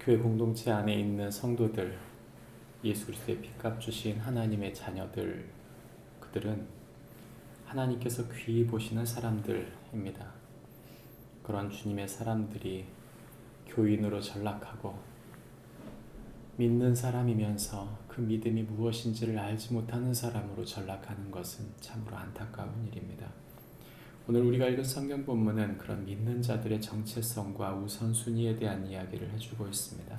교회 공동체 안에 있는 성도들, 예수 그리스도의 핏값 주신 하나님의 자녀들, 그들은 하나님께서 귀히 보시는 사람들입니다. 그런 주님의 사람들이 교인으로 전락하고 믿는 사람이면서 그 믿음이 무엇인지를 알지 못하는 사람으로 전락하는 것은 참으로 안타까운 일입니다. 오늘 우리가 읽은 성경 본문은 그런 믿는 자들의 정체성과 우선순위에 대한 이야기를 해주고 있습니다.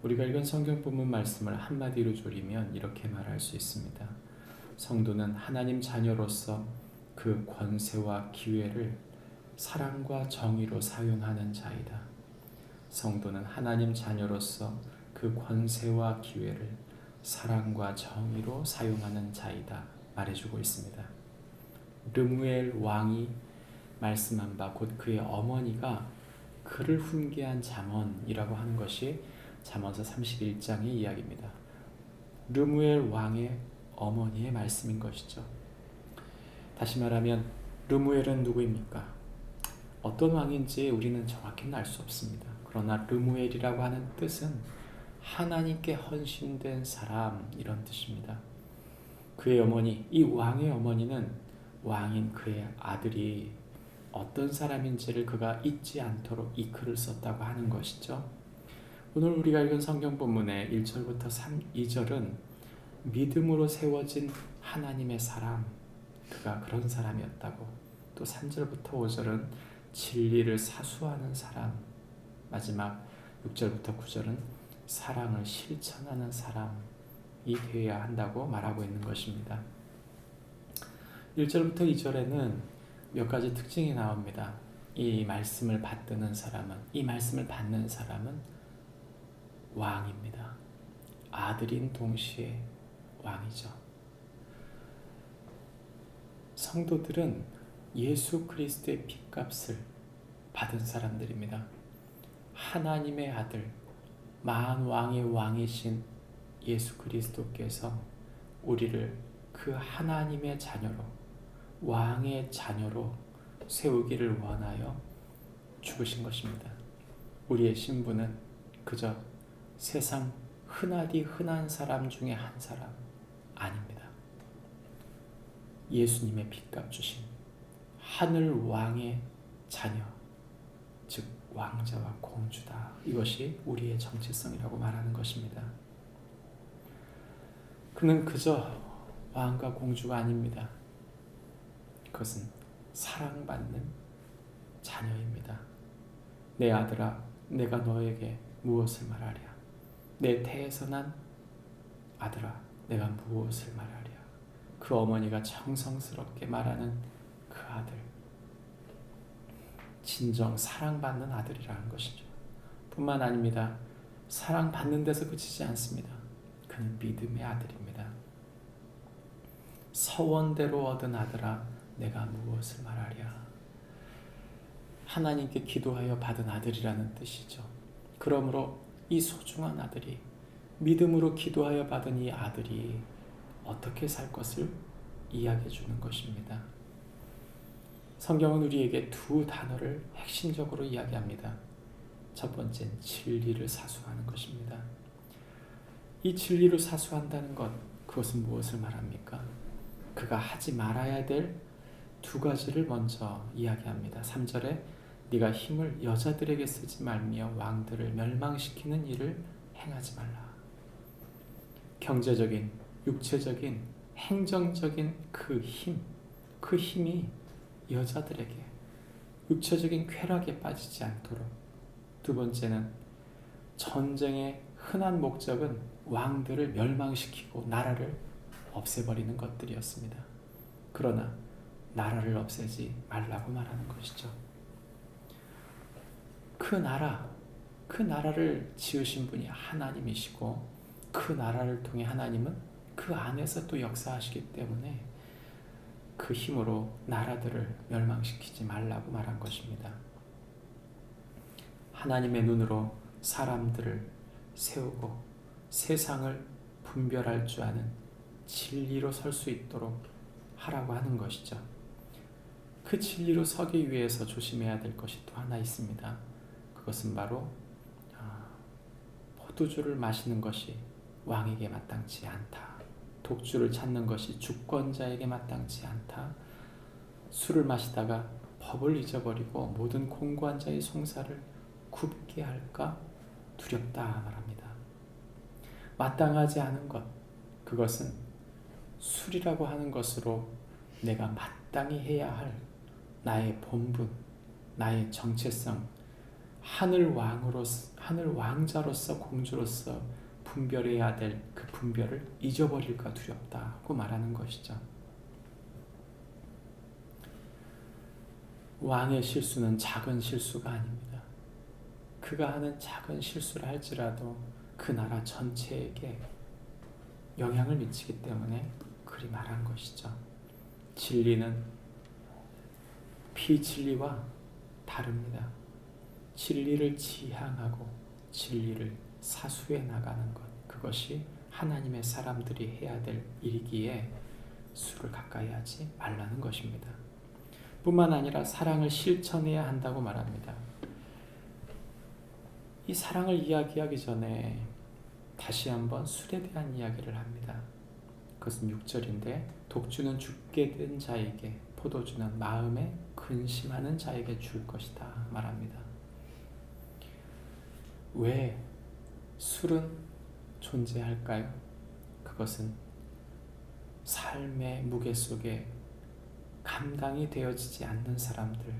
우리가 읽은 성경 본문 말씀을 한마디로 조리면 이렇게 말할 수 있습니다. 성도는 하나님 자녀로서 그 권세와 기회를 사랑과 정의로 사용하는 자이다. 성도는 하나님 자녀로서 그 권세와 기회를 사랑과 정의로 사용하는 자이다 말해주고 있습니다. 르무엘 왕이 말씀한 바 곧 그의 어머니가 그를 훈계한 잠언이라고 하는 것이 잠언서 31장의 이야기입니다. 르무엘 왕의 어머니의 말씀인 것이죠. 다시 말하면 르무엘은 누구입니까? 어떤 왕인지 우리는 정확히는 알 수 없습니다. 그러나 르무엘이라고 하는 뜻은 하나님께 헌신된 사람, 이런 뜻입니다. 그의 어머니, 이 왕의 어머니는 왕인 그의 아들이 어떤 사람인지를 그가 잊지 않도록 이 글을 썼다고 하는 것이죠. 오늘 우리가 읽은 성경 본문의 1절부터 2절은 믿음으로 세워진 하나님의 사람, 그가 그런 사람이었다고, 또 3절부터 5절은 진리를 사수하는 사람, 마지막 6절부터 9절은 사랑을 실천하는 사람이 되어야 한다고 말하고 있는 것입니다. 1절부터 2절에는 몇 가지 특징이 나옵니다. 이 말씀을 받드는 사람은, 이 말씀을 받는 사람은 왕입니다. 아들인 동시에 왕이죠. 성도들은 예수 그리스도의 핏값을 받은 사람들입니다. 하나님의 아들, 만왕의 왕이신 예수 그리스도께서 우리를 그 하나님의 자녀로, 왕의 자녀로 세우기를 원하여 죽으신 것입니다. 우리의 신분은 그저 세상 흔하디 흔한 사람 중에 한 사람 아닙니다. 예수님의 핏값 주신 하늘 왕의 자녀, 즉 왕자와 공주다. 이것이 우리의 정체성이라고 말하는 것입니다. 그는 그저 왕과 공주가 아닙니다. 그것은 사랑받는 자녀입니다. 내 아들아, 내가 너에게 무엇을 말하랴? 내 태에서 난 아들아, 내가 무엇을 말하랴? 그 어머니가 정성스럽게 말하는 그 아들, 진정 사랑받는 아들이라는 것이죠. 뿐만 아닙니다. 사랑받는 데서 그치지 않습니다. 그는 믿음의 아들입니다. 서원대로 얻은 아들아, 내가 무엇을 말하랴? 하나님께 기도하여 받은 아들이라는 뜻이죠. 그러므로 이 소중한 아들이, 믿음으로 기도하여 받은 이 아들이 어떻게 살 것을 이야기해 주는 것입니다. 성경은 우리에게 두 단어를 핵심적으로 이야기합니다. 첫 번째는 진리를 사수하는 것입니다. 이 진리를 사수한다는 것, 그것은 무엇을 말합니까? 그가 하지 말아야 될 두 가지를 먼저 이야기합니다. 3절에 네가 힘을 여자들에게 쓰지 말며 왕들을 멸망시키는 일을 행하지 말라. 경제적인, 육체적인, 행정적인 그 힘이 여자들에게 육체적인 쾌락에 빠지지 않도록. 두 번째는 전쟁의 흔한 목적은 왕들을 멸망시키고 나라를 없애버리는 것들이었습니다. 그러나 나라를 없애지 말라고 말하는 것이죠. 그 나라를 지으신 분이 하나님이시고 그 나라를 통해 하나님은 그 안에서 또 역사하시기 때문에 그 힘으로 나라들을 멸망시키지 말라고 말한 것입니다. 하나님의 눈으로 사람들을 세우고 세상을 분별할 줄 아는 진리로 설 수 있도록 하라고 하는 것이죠. 그 진리로 서기 위해서 조심해야 될 것이 또 하나 있습니다. 그것은 바로 포도주를 마시는 것이 왕에게 마땅치 않다. 독주를 찾는 것이 주권자에게 마땅치 않다. 술을 마시다가 법을 잊어버리고 모든 공고한 자의 송사를 굽게 할까 두렵다 말합니다. 마땅하지 않은 것, 그것은 술이라고 하는 것으로 내가 마땅히 해야 할 나의 본분, 나의 정체성, 하늘 왕자로서 공주로서 분별해야 될 그 분별을 잊어버릴까 두렵다고 말하는 것이죠. 왕의 실수는 작은 실수가 아닙니다. 그가 하는 작은 실수를 할지라도 그 나라 전체에게 영향을 미치기 때문에 그리 말한 것이죠. 진리는 비진리와 다릅니다. 진리를 지향하고 진리를 사수해 나가는 것, 그것이 하나님의 사람들이 해야 될 일이기에 술을 가까이 하지 말라는 것입니다. 뿐만 아니라 사랑을 실천해야 한다고 말합니다. 이 사랑을 이야기하기 전에 다시 한번 술에 대한 이야기를 합니다. 그것은 6절인데 독주는 죽게 된 자에게, 포도주는 마음에 근심하는 자에게 줄 것이다 말합니다. 왜 술은 존재할까요? 그것은 삶의 무게 속에 감당이 되어지지 않는 사람들,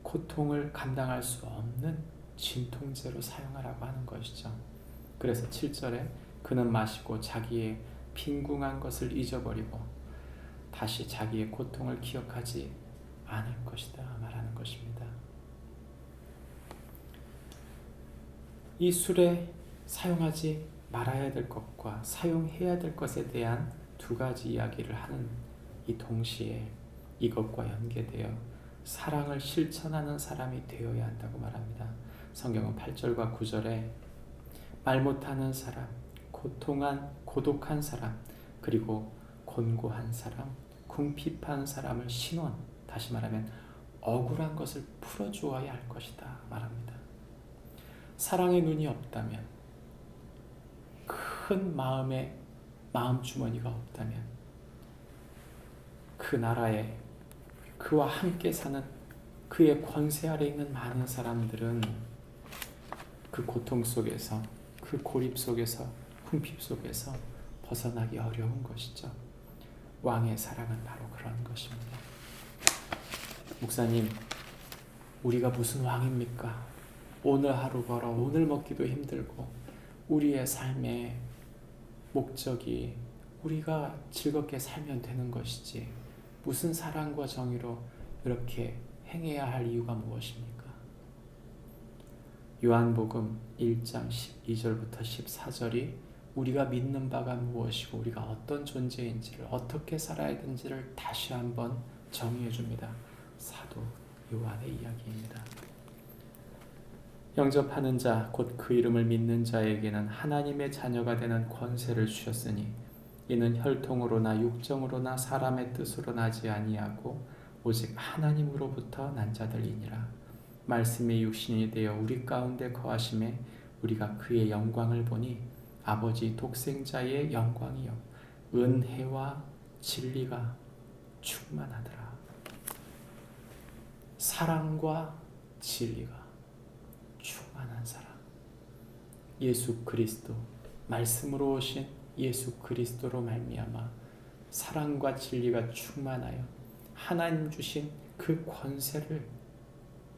고통을 감당할 수 없는 진통제로 사용하라고 하는 것이죠. 그래서 7절에 그는 마시고 자기의 빈궁한 것을 잊어버리고 다시 자기의 고통을 기억하지 않을 것이다 말하는 것입니다. 이 술에 사용하지 말아야 될 것과 사용해야 될 것에 대한 두 가지 이야기를 하는 이 동시에 이것과 연계되어 사랑을 실천하는 사람이 되어야 한다고 말합니다. 성경은 8절과 9절에 말 못하는 사람, 고독한 사람, 그리고 곤고한 사람, 궁핍한 사람을 신원, 다시 말하면 억울한 것을 풀어주어야 할 것이다 말합니다. 사랑의 눈이 없다면, 큰 마음 주머니가 없다면 그 나라에 그와 함께 사는 그의 권세 아래 있는 많은 사람들은 그 고통 속에서, 그 고립 속에서, 궁핍 속에서 벗어나기 어려운 것이죠. 왕의 사랑은 바로 그런 것입니다. 목사님, 우리가 무슨 왕입니까? 오늘 하루 벌어 오늘 먹기도 힘들고 우리의 삶의 목적이 우리가 즐겁게 살면 되는 것이지 무슨 사랑과 정의로 이렇게 행해야 할 이유가 무엇입니까? 요한복음 1장 12절부터 14절이 우리가 믿는 바가 무엇이고 우리가 어떤 존재인지를 어떻게 살아야 되는지를 다시 한번 정의해 줍니다. 사도 요한의 이야기입니다. 영접하는 자, 곧 그 이름을 믿는 자에게는 하나님의 자녀가 되는 권세를 주셨으니 이는 혈통으로나 육정으로나 사람의 뜻으로 나지 아니하고 오직 하나님으로부터 난 자들이니라. 말씀이 육신이 되어 우리 가운데 거하심에 우리가 그의 영광을 보니 아버지 독생자의 영광이요 은혜와 진리가 충만하더라. 사랑과 진리가 충만한 사람, 예수 그리스도, 말씀으로 오신 예수 그리스도로 말미암아 사랑과 진리가 충만하여 하나님 주신 그 권세를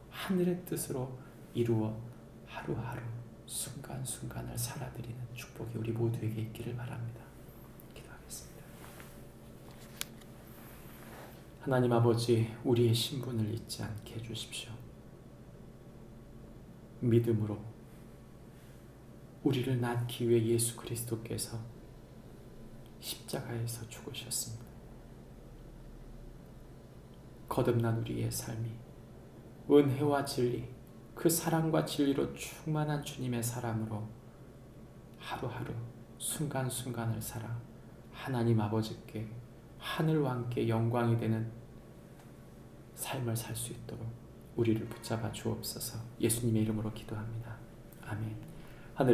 하늘의 뜻으로 이루어 하루하루 순간순간을 살아드리는 축복이 우리 모두에게 있기를 바랍니다. 기도하겠습니다. 하나님 아버지, 우리의 신분을 잊지 않게 해주십시오. 믿음으로 우리를 낳기 위해 예수 그리스도께서 십자가에서 죽으셨습니다. 거듭난 우리의 삶이 은혜와 진리, 그 사랑과 진리로 충만한 주님의 사람으로 하루하루 순간순간을 살아 하나님 아버지께 하늘 왕께 영광이 되는 삶을 살 수 있도록 우리를 붙잡아 주옵소서. 예수님의 이름으로 기도합니다. 아멘.